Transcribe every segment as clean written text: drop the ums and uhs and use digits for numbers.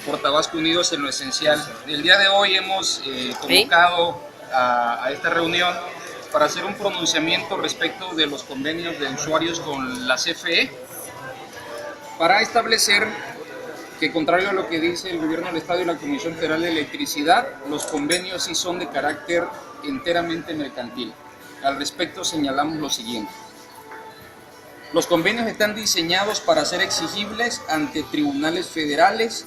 por Tabasco Unidos en lo Esencial. El día de hoy hemos convocado a esta reunión para hacer un pronunciamiento respecto de los convenios de usuarios con la CFE, para establecer que, contrario a lo que dice el Gobierno del Estado y la Comisión Federal de Electricidad, los convenios sí son de carácter enteramente mercantil. Al respecto señalamos lo siguiente. Los convenios están diseñados para ser exigibles ante tribunales federales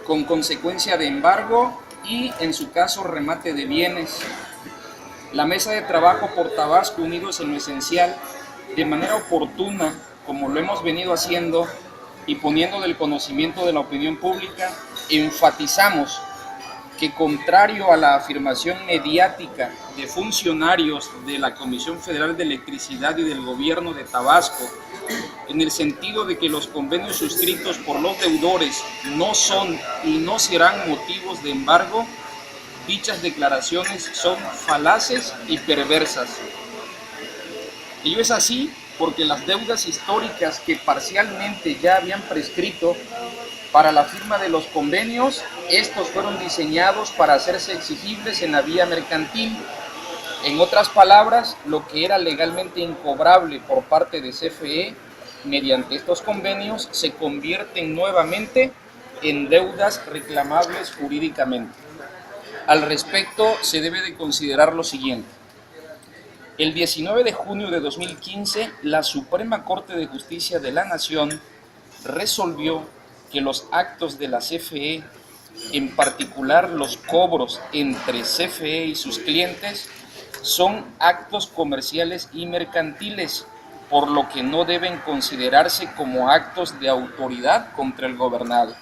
con consecuencia de embargo y, en su caso, remate de bienes. La mesa de trabajo por Tabasco Unidos en lo Esencial, de manera oportuna, como lo hemos venido haciendo y poniendo del conocimiento de la opinión pública, enfatizamos que, contrario a la afirmación mediática de funcionarios de la Comisión Federal de Electricidad y del Gobierno de Tabasco, en el sentido de que los convenios suscritos por los deudores no son y no serán motivos de embargo, dichas declaraciones son falaces y perversas. Ello es así porque las deudas históricas que parcialmente ya habían prescrito para la firma de los convenios, estos fueron diseñados para hacerse exigibles en la vía mercantil. En otras palabras, lo que era legalmente incobrable por parte de CFE mediante estos convenios se convierten nuevamente en deudas reclamables jurídicamente. Al respecto, se debe de considerar lo siguiente. El 19 de junio de 2015, la Suprema Corte de Justicia de la Nación resolvió que los actos de la CFE, en particular los cobros entre CFE y sus clientes, son actos comerciales y mercantiles, por lo que no deben considerarse como actos de autoridad contra el gobernado.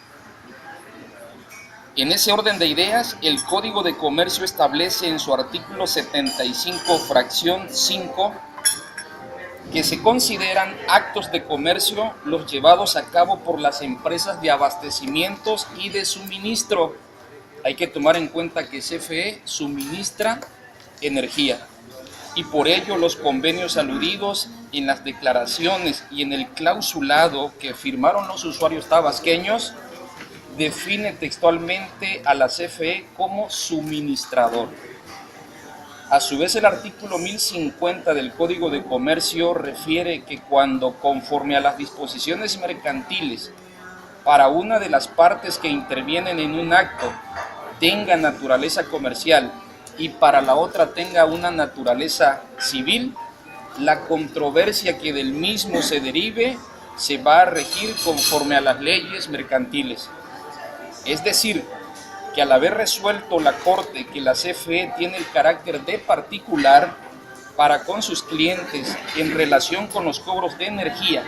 En ese orden de ideas, el Código de Comercio establece en su artículo 75, fracción 5, que se consideran actos de comercio los llevados a cabo por las empresas de abastecimientos y de suministro. Hay que tomar en cuenta que CFE suministra energía y por ello los convenios aludidos en las declaraciones y en el clausulado que firmaron los usuarios tabasqueños define textualmente a la CFE como suministrador. A su vez, el artículo 1050 del Código de Comercio refiere que cuando, conforme a las disposiciones mercantiles, para una de las partes que intervienen en un acto tenga naturaleza comercial y para la otra tenga una naturaleza civil, la controversia que del mismo se derive se va a regir conforme a las leyes mercantiles. Es decir, que al haber resuelto la Corte que la CFE tiene el carácter de particular para con sus clientes en relación con los cobros de energía,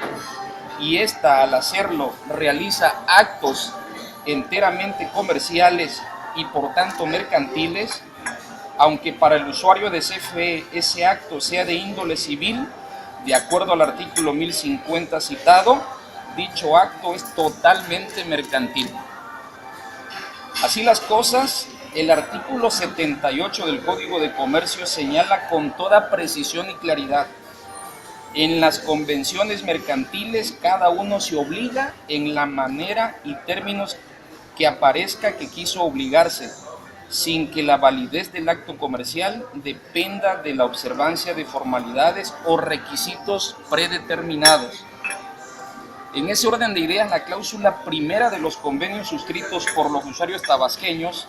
y ésta al hacerlo realiza actos enteramente comerciales y por tanto mercantiles, aunque para el usuario de CFE ese acto sea de índole civil, de acuerdo al artículo 1050 citado, dicho acto es totalmente mercantil. Así las cosas, el artículo 78 del Código de Comercio señala con toda precisión y claridad: en las convenciones mercantiles cada uno se obliga en la manera y términos que aparezca que quiso obligarse, sin que la validez del acto comercial dependa de la observancia de formalidades o requisitos predeterminados. En ese orden de ideas, la cláusula primera de los convenios suscritos por los usuarios tabasqueños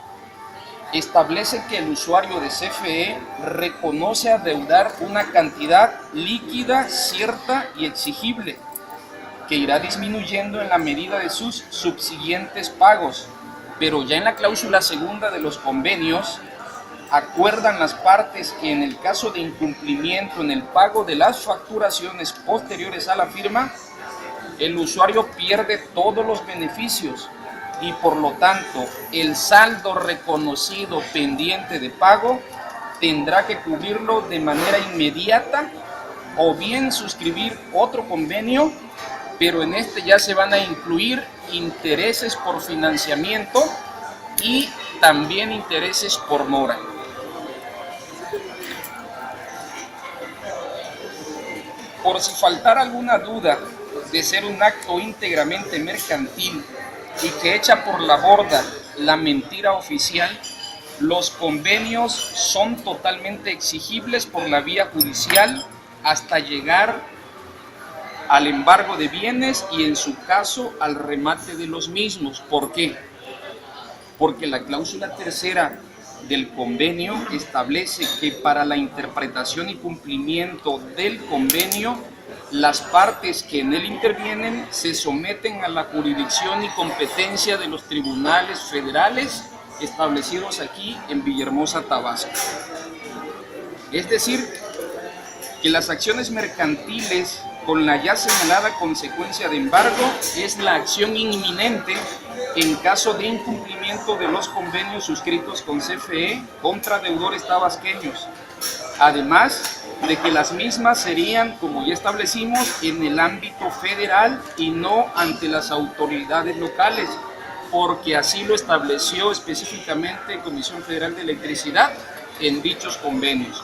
establece que el usuario de CFE reconoce adeudar una cantidad líquida, cierta y exigible, que irá disminuyendo en la medida de sus subsiguientes pagos, pero ya en la cláusula segunda de los convenios acuerdan las partes que en el caso de incumplimiento en el pago de las facturaciones posteriores a la firma, el usuario pierde todos los beneficios y por lo tanto el saldo reconocido pendiente de pago tendrá que cubrirlo de manera inmediata o bien suscribir otro convenio, pero en este ya se van a incluir intereses por financiamiento y también intereses por mora. Por si faltara alguna duda de ser un acto íntegramente mercantil y que echa por la borda la mentira oficial, los convenios son totalmente exigibles por la vía judicial hasta llegar al embargo de bienes y en su caso al remate de los mismos. ¿Por qué? Porque la cláusula tercera del convenio establece que para la interpretación y cumplimiento del convenio, las partes que en él intervienen se someten a la jurisdicción y competencia de los tribunales federales establecidos aquí en Villahermosa, Tabasco. Es decir, que las acciones mercantiles con la ya señalada consecuencia de embargo es la acción inminente en caso de incumplimiento de los convenios suscritos con CFE contra deudores tabasqueños, además de que las mismas serían, como ya establecimos, en el ámbito federal y no ante las autoridades locales, porque así lo estableció específicamente Comisión Federal de Electricidad en dichos convenios.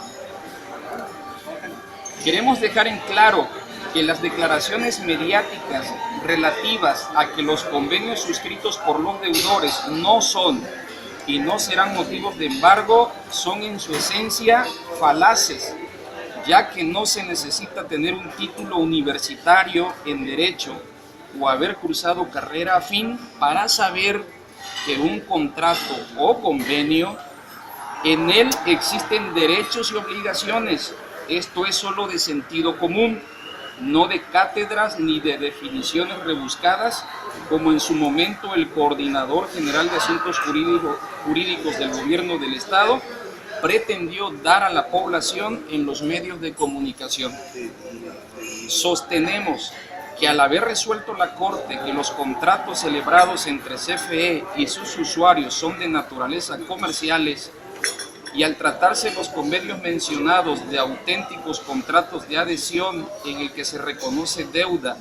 Queremos dejar en claro que las declaraciones mediáticas relativas a que los convenios suscritos por los deudores no son y no serán motivos de embargo son en su esencia falaces, ya que no se necesita tener un título universitario en Derecho o haber cursado carrera afín para saber que un contrato o convenio, en él existen derechos y obligaciones. Esto es solo de sentido común, no de cátedras ni de definiciones rebuscadas, como en su momento el Coordinador General de Asuntos Jurídicos del Gobierno del Estado pretendió dar a la población en los medios de comunicación. Sostenemos que al haber resuelto la Corte que los contratos celebrados entre CFE y sus usuarios son de naturaleza comerciales, y al tratarse los convenios mencionados de auténticos contratos de adhesión en el que se reconoce deuda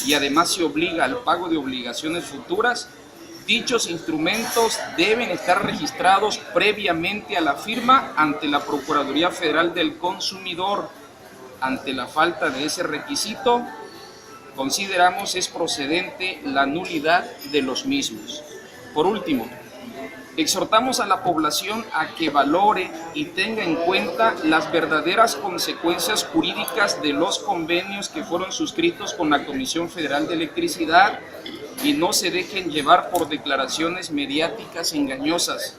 y además se obliga al pago de obligaciones futuras, dichos instrumentos deben estar registrados previamente a la firma ante la Procuraduría Federal del Consumidor. Ante la falta de ese requisito, consideramos es procedente la nulidad de los mismos. Por último, exhortamos a la población a que valore y tenga en cuenta las verdaderas consecuencias jurídicas de los convenios que fueron suscritos con la Comisión Federal de Electricidad y no se dejen llevar por declaraciones mediáticas engañosas.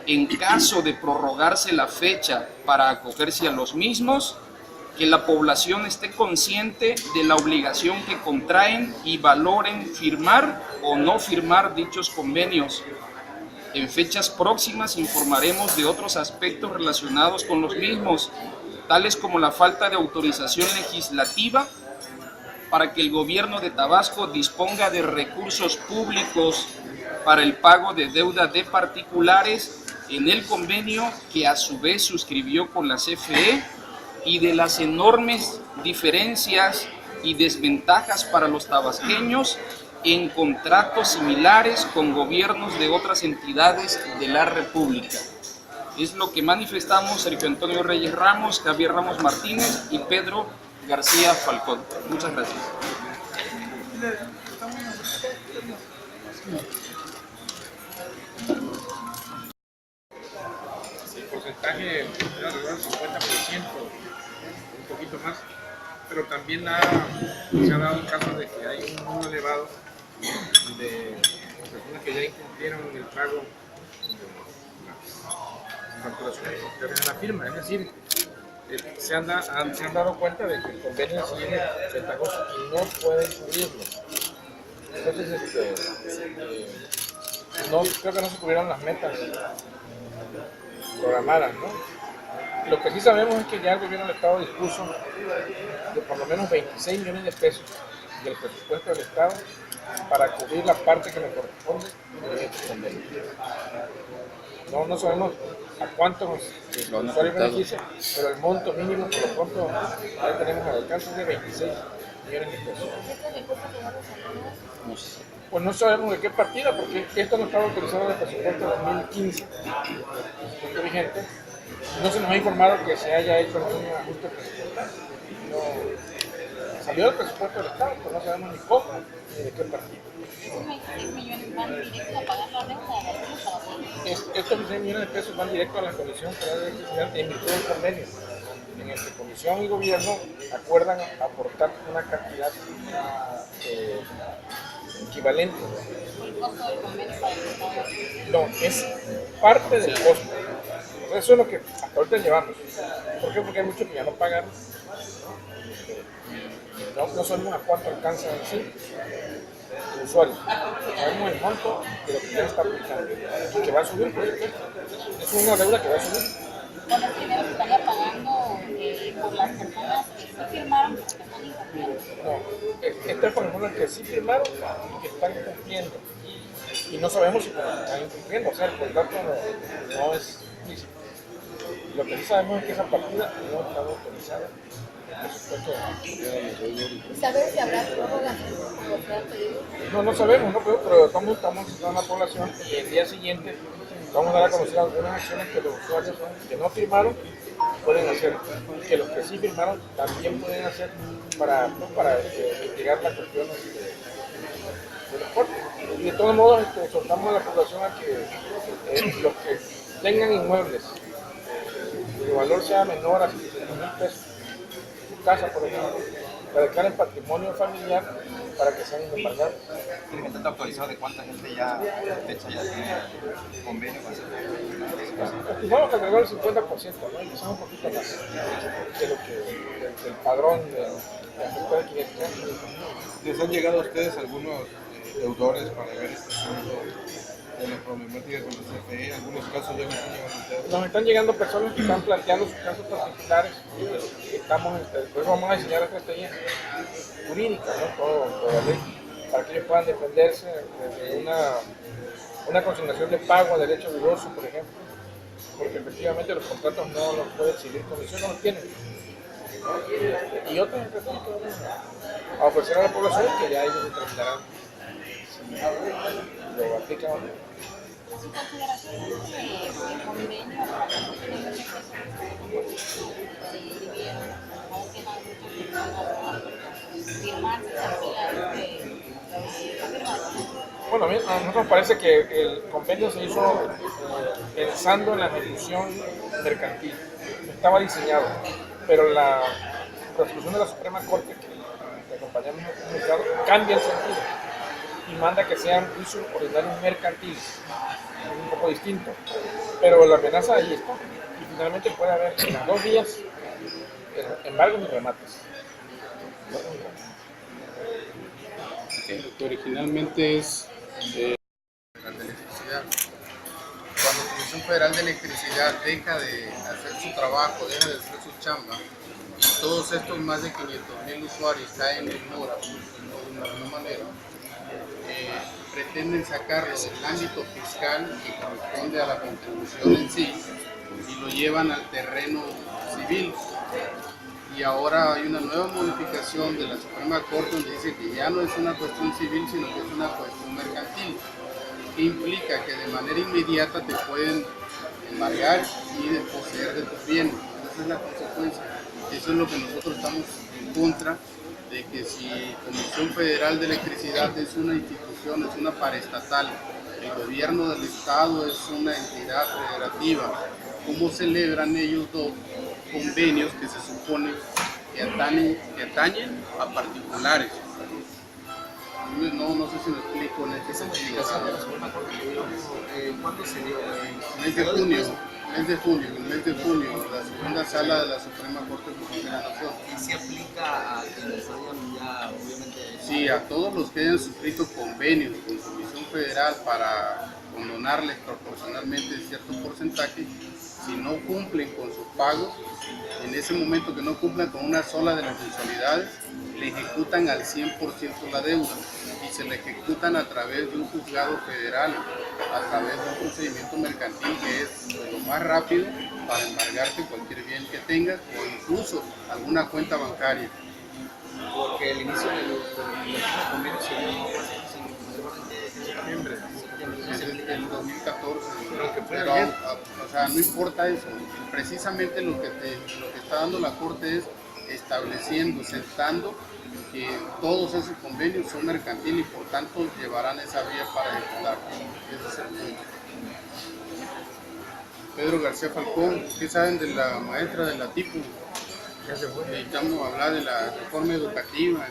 En caso de prorrogarse la fecha para acogerse a los mismos, que la población esté consciente de la obligación que contraen y valoren firmar o no firmar dichos convenios. En fechas próximas informaremos de otros aspectos relacionados con los mismos, tales como la falta de autorización legislativa para que el gobierno de Tabasco disponga de recursos públicos para el pago de deuda de particulares en el convenio que a su vez suscribió con la CFE y de las enormes diferencias y desventajas para los tabasqueños en contratos similares con gobiernos de otras entidades de la República. Es lo que manifestamos Sergio Antonio Reyes Ramos, Javier Ramos Martínez y Pedro García Falcón. Muchas gracias. El porcentaje era alrededor del 50%, un poquito más, pero también se ha dado casos de que hay un número elevado de personas que ya incumplieron el pago de las facturaciones posteriores a la firma. Es decir, se han dado cuenta de que el convenio sigue ventajoso y no pueden cubrirlo. Entonces, no, creo que no se cubrieron las metas programadas, ¿no? Lo que sí sabemos es que ya el gobierno del Estado dispuso de por lo menos 26 millones de pesos del presupuesto del Estado para cubrir la parte que me corresponde de este convenio. No sabemos a cuántos usuarios beneficia, pero el monto mínimo por lo pronto ya tenemos al alcance de 26 millones de pesos. Pues no sabemos de qué partida, porque esto no estaba autorizado en el presupuesto de 2015, el vigente. No se nos ha informado que se haya hecho algún ajuste presupuestario. Salió del presupuesto del Estado, pero no sabemos ni cómo ni de qué partida. van directo a pagar la deuda de algunos trabajadores. Estos 16 millones de pesos van directo a la Comisión Federal de Electricidad en virtud del convenio, en el que Comisión y Gobierno acuerdan aportar una cantidad equivalente. El costo del convenio para el Estado. No, es parte del costo. Eso es lo que hasta ahorita llevamos. ¿Por qué? Porque hay muchos que ya no pagaron. No sabemos a cuánto alcanza en sí el usuario. Sabemos el monto de lo que ya está aplicando y que va a subir, por supuesto. Es una deuda que va a subir. Con los primeros se estaría pagando por las personas que sí firmaron pero que están incumpliendo. No, este es por ejemplo el que sí firmaron y que están cumpliendo. Y no sabemos si están incumpliendo, o sea, el contrato no es explícito. Lo que sí sabemos es que esa partida no está autorizada. ¿Sabes si habrá prórrogas como se ha pedido? No sabemos, pero estamos en la población y el día siguiente vamos a dar a conocer algunas acciones que los usuarios que no firmaron pueden hacer, que los que sí firmaron también pueden hacer para mitigar la cuestión de los cortes. Y de todos modos exhortamos a la población a que los que tengan inmuebles cuyo valor sea menor a 600,000 pesos, su casa por ejemplo, la declaren patrimonio familiar para que sean embargados. ¿Tiene que estar autorizado de cuánta gente ya fecha ya tiene convenio con Estimamos que alrededor del 50%, ¿no? Quizás un poquito más de lo que del padrón de afectado de 500 años. ¿Les han llegado a ustedes algunos deudores para ver este asunto de la problemática con la CFE? Algunos casos ya me han llegado a ustedes. Nos están llegando personas que están planteando sus casos particulares. Pues vamos a diseñar estrategias jurídicas, ¿no? Toda la ley, para que ellos puedan defenderse de una consignación de pago a derecho dudoso, por ejemplo, porque efectivamente los contratos no los puede exigir comisión, no los tienen. Y otras estrategias que vamos a ofrecer a la población que ya ellos determinarán si lo aplican o no. Su consideración es el convenio para no tener ese peso se dividieron, aún quedan muchas personas por firmar, se sabía Bueno, a nosotros nos parece que el convenio se hizo pensando en la ejecución mercantil, estaba diseñado, pero la resolución de la Suprema Corte que acompañamos en el comunicado cambia el sentido y manda que sean juicios ordinarios mercantiles, es un poco distinto, pero la amenaza ahí está y finalmente puede haber en 2 días embargos y remates. Que originalmente es de Electricidad. Cuando la Comisión Federal de Electricidad deja de hacer su trabajo, deja de hacer su chamba, y todos estos más de 500,000 usuarios caen en mora de alguna manera, pretenden sacarlo del ámbito fiscal que corresponde a la contribución en sí y lo llevan al terreno civil. Y ahora hay una nueva modificación de la Suprema Corte donde dice que ya no es una cuestión civil, sino que es una cuestión mercantil, que implica que de manera inmediata te pueden embargar y desposeer de tus bienes. Esa es la consecuencia. Eso es lo que nosotros estamos en contra, de que si Comisión Federal de Electricidad es una institución, es una paraestatal, el gobierno del Estado es una entidad federativa, ¿cómo celebran ellos dos convenios que se supone que atañen a particulares? No sé si me explico en este sentido. ¿Cuándo se dio? Mes de junio, la segunda sala de la Suprema Corte de la Nación. ¿Y se aplica a quienes hayan ya, obviamente? Sí, a todos los que hayan suscrito convenios con Comisión Federal para condonarles proporcionalmente cierto porcentaje, si no cumplen con sus pagos, en ese momento que no cumplan con una sola de las mensualidades, le ejecutan al 100% la deuda y se le ejecutan a través de un juzgado federal, a través de un procedimiento mercantil que es lo más rápido para embargarte cualquier bien que tengas o incluso alguna cuenta bancaria. Porque el inicio de los convenios se dio en septiembre. Desde el 2014, pero o sea, no importa eso, precisamente lo que está dando la Corte es estableciendo, sentando que todos esos convenios son mercantiles y por tanto llevarán esa vía para ejecutar. Ese es el punto. Pedro García Falcón, ¿qué saben de la maestra de la TIPU? Necesitamos hablar de la reforma educativa.